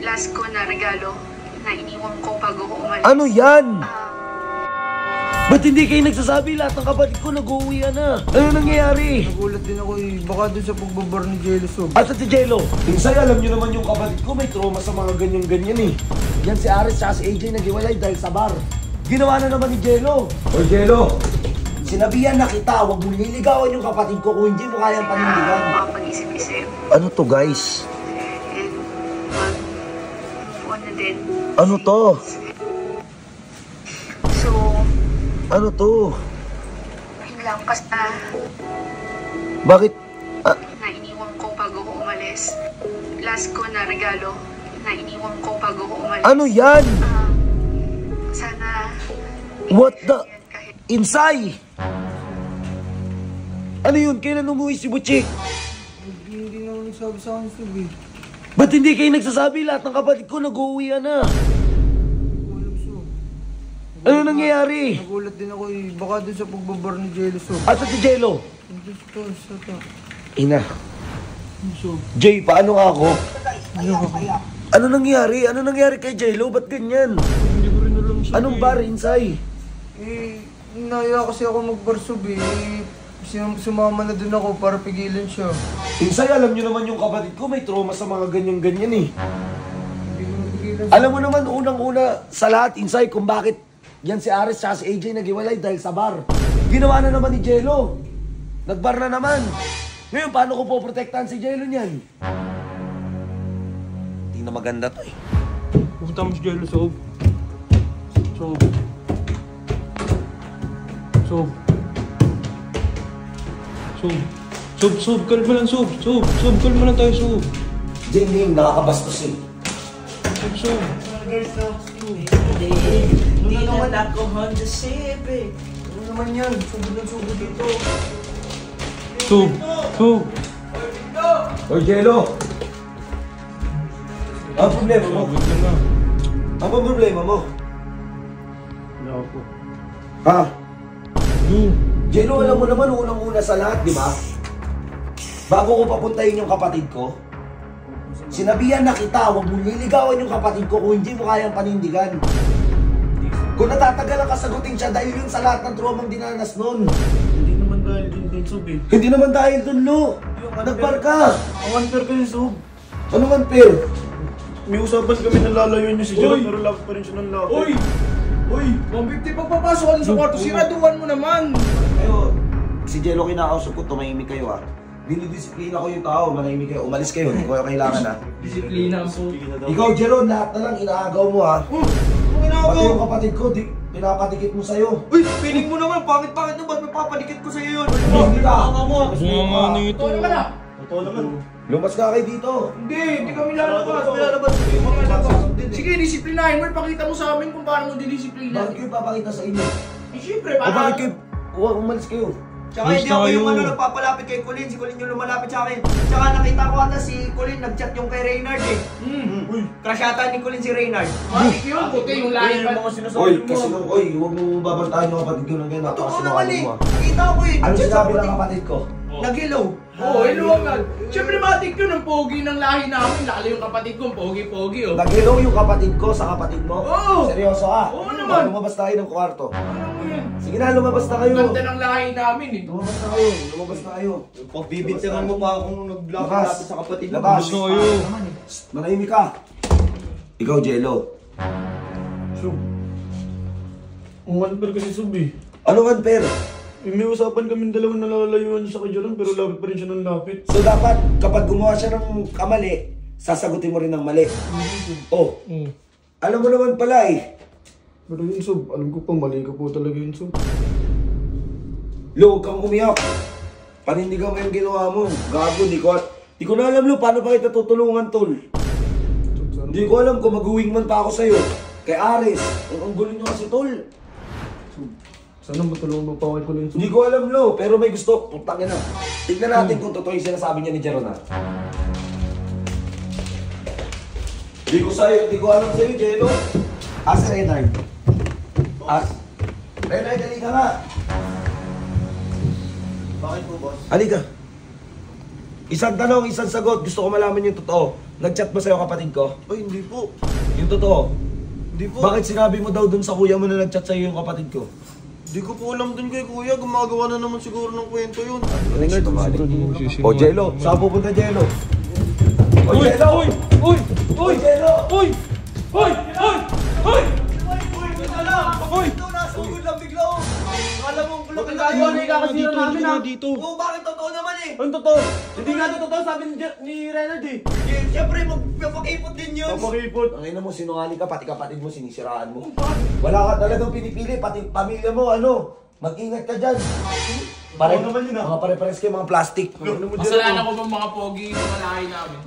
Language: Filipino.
last ko na regalo na iniwan ko bago ko umalis. Ano yan? Ba't hindi kayo nagsasabi? Lahat ng kapatid ko nag-uwi na. Ano nangyayari? Nagulat din ako eh. Baka dun sa pagbabar ni Jello Sob. Asa si Jello? Pinsay, alam nyo naman yung kapatid ko may trauma sa mga ganyan-ganyan eh. Yan si Aris at si AJ nag-iwalay dahil sa bar. Ginawa na naman ni Jello. O Jello, sinabihan na kita, huwag mo nililigawan yung kapatid ko kung hindi mo kayang panindigan. Makapag-isip-isip. Ano to guys? And mag-move on na din. Ano to? So, Ano to? yun lang basta Bakit? na iniwan ko bago ko umalis. Last ko na regalo na iniwan ko bago ko umalis. Ano yan? Sana What the? kahit Insay! Ano yun? Kailan umuwi si Butchik? Hindi naman nagsabi sa akin Sob eh. Ba't hindi kayo nagsasabi? Lahat ng kapatid ko nag-uwi na. Walang Sob. Ano nangyayari? Nagulat din ako eh. Baka dun sa pagbabar ni Jello Sob. Asa si Jello? Hindi ito, sa ito. Ina. Sob. Jay, paano nga ako? Ano nangyari? Ano nangyari kay Jello? Ba't ganyan? Hindi ko rin alam Sob. Anong bar, Insay? Eh, naya kasi ako mag-bar Sob eh. Sumama na dun ako para pigilan siya. Insay, alam nyo naman yung kapatid ko may trauma sa mga ganyan-ganyan eh. Hindi ko napigilan. Alam mo naman, unang-una sa lahat, Insay, kung bakit yan si Aris at si AJ nag-iwalay dahil sa bar. Ginawa na naman ni Jello. Nagbar na naman. Ngayon, paano ko poprotektahan si Jello niyan? Hindi na maganda to eh. Pupunta mo si Jello Sob. Sob. Sob. Sob, kalma lang Sob. Sob, kalma lang tayo Sob. Jay, nakakabastos eh. Sob. Hindi naman ako Honda Civic. Ano naman yan? Sugod dito. Sob. Oy, Jello! Ang problema mo? Ang problema mo? Wala ako. Ha? Jello, alam mo naman, unang-una sa lahat, di ba? Bago ko papuntahin yung kapatid ko, sinabihan na kita, huwag mo nililigawan yung kapatid ko kung hindi mo kayang panindigan. Kung natatagalan ka sagutin siya dahil yun sa lahat ng traumang dinanas nun. Hindi naman dahil din Sob eh. Hindi naman dahil dun, Lo. Nagbar ka. Ang unfair kayo Sob. Ano man, Per? May usapan kami na lalayuan niyo si Jello pero love pa rin siya ng love. Uy! 150 pagpapasok ka sa kwarto, siraduhan mo naman! Ayo, si Jello kinakausap ko, tumahimik kayo ah. Dinidisiplina ko yung tao, manahimik kayo. Umalis kayo, hindi ko kailangan ah. Disiplina po. Ikaw, Jello, lahat na lang inaagaw mo ah. Pati yung kapatid ko, pinapadikit mo sa'yo. Uy! Piling mo naman, pangit-pangit na ba't may papadikit ko sa'yo yun? Hindi ka. Sumama na ito. Totoo naman ah! Totoo naman. Lumas ka kayo dito. Hindi kami lalabas. Sige, disiplinahin mo, ipakita mo sa amin kung paano mo didisiplina. Bakit kayo papakita sa inyo? Eh, syempre, O bakit kayo, umalis kayo? Tsaka hindi ako yung nagpapalapit kay Colin, si Colin yung lumalapit sa akin. Tsaka nakita ko ata si Colin nag-chat yung kay Reynard eh. Uy, crush ata ni Colin si Reynard. Matik yun, puti yung lahi pa. Oy, kasi nung, huwag mo babantayan yung kapatid ko ng gano'n. Totoo naman eh. Nakita ko eh. Ano Nag-chat sinabi sa ng puti. kapatid ko? Nag-hello. Oo, hello agad. Siyempre matik yun, ang pogi ng lahi namin. Lalo yung kapatid ko, ang pogi-pogi oh. Nag-hello yung kapatid ko sa kapatid mo? Oo. Seryoso ka? Oo naman. Lumabas tayo ng kwarto. Ano mo yan? Sige na, lumabas na kayo. Ganda ng lahi namin eh. Lumabas na kayo. Lumabas na kayo. Pagbibintangan mo pa akong Labas. naglapit sa kapatid mo. Labas. Gusto kayo. Manahimik ka. Ikaw, Jello. Sob. Ang unfair kasi Sob eh. Ano unfair? May usapan kami dalawang nalalayuan siya sa kanya pero lapit pa rin siya ng lapit. So dapat, kapag gumawa siya ng kamali, sasagutin mo rin ng mali. Oh, alam mo naman pala eh. Pero yun Sob, alam ko pa mali ka po talaga yun Sob. Lo, huwag kang umiyak. Panindigan mo yung ginawa mo. Gago, di ko na alam, Lo, paano pa kita tutulungan, tol? Hindi ko alam kung mag-wingman pa ako sa'yo. Kay Aris, ang gulo nyo kasi, tol. Sana matulungan mo pa ako kay Colin Sob. Hindi ko alam, Lo, pero may gusto. Putangin na. Tignan natin kung totoo yung sinasabi niya ni Jeron, ha? Hindi ko alam sa'yo, Jelo. Asa Renard? Renard, halika nga. Bakit po boss? Halika. Isang tanong, isang sagot. Gusto ko malaman yung totoo. Nag-chat ba sa'yo kapatid ko? Ay, hindi po. Yung totoo. Hindi po. Bakit sinabi mo daw dun sa kuya mo na nag-chat sa'yo yung kapatid ko? Hindi ko po alam dun kay kuya. Gumagawa na naman siguro ng kwento yun. O, Jello. Saan pupunta, Jello? O, Jello! Uy! Uy, Jello! Uy! Uy! Uy! Uy! Uy! Ito, nasugod lang bigla oh. Akala mo, Bakit tayo na ikakasira namin ha? Oo, bakit totoo naman eh? Ang totoo? Hindi nga ito totoo, sabi ni Renard eh. Siyempre, magpapakipot din yun. Papakipot. Ang ina mo, sinungaling ka, pati kapatid mo, sinisiraan mo. Wala ka talagang pinipili, pati pamilya mo, ano? Mag-ingat ka dyan. Pare, naman yun, ah. mga pare-pares kayo, mga plastic. Masalanan ko bang mga pogi yung mga lahi namin?